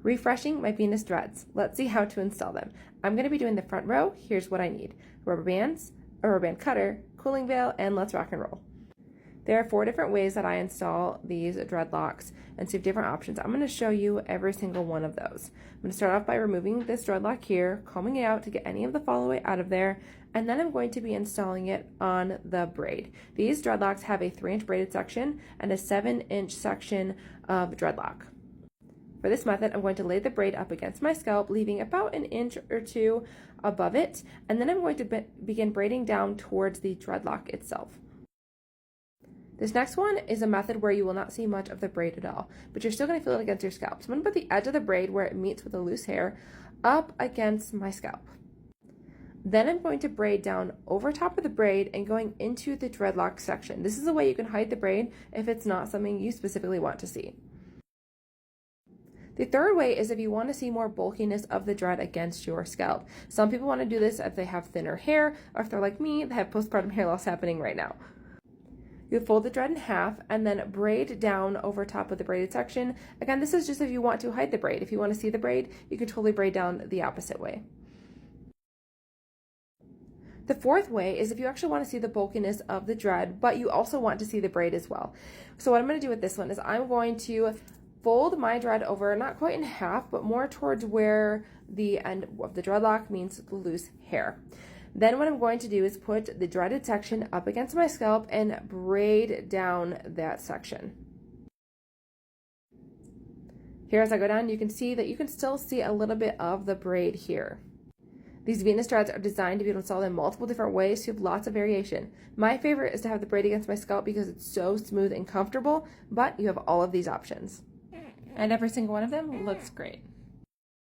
Refreshing my Venus dreads. Let's see how to install them. I'm going to be doing the front row. Here's what I need: rubber bands, a rubber band cutter, cooling veil, and let's rock and roll. There are 4 different ways that I install these dreadlocks, and so you have different options. I'm going to show you every single one of those. I'm going to start off by removing this dreadlock here, combing it out to get any of the fall away out of there, and then I'm going to be installing it on the braid. These dreadlocks have a 3-inch braided section and a 7-inch section of dreadlock. For this method, I'm going to lay the braid up against my scalp, leaving about an inch or 2 above it, and then I'm going to begin braiding down towards the dreadlock itself. This next one is a method where you will not see much of the braid at all, but you're still going to feel it against your scalp. So I'm going to put the edge of the braid where it meets with the loose hair up against my scalp. Then I'm going to braid down over top of the braid and going into the dreadlock section. This is a way you can hide the braid if it's not something you specifically want to see. The third way is if you want to see more bulkiness of the dread against your scalp. Some people want to do this if they have thinner hair, or if they're like me, they have postpartum hair loss happening right now. You fold the dread in half and then braid down over top of the braided section. Again, this is just if you want to hide the braid. If you want to see the braid, you can totally braid down the opposite way. The fourth way is if you actually want to see the bulkiness of the dread, but you also want to see the braid as well. So what I'm going to do with this one is I'm going to fold my dread over, not quite in half, but more towards where the end of the dreadlock meets the loose hair. Then what I'm going to do is put the dreaded section up against my scalp and braid down that section. Here as I go down, you can see that you can still see a little bit of the braid here. These Venus dreads are designed to be able to install in multiple different ways, so you have lots of variation. My favorite is to have the braid against my scalp because it's so smooth and comfortable, but you have all of these options. And every single one of them looks great.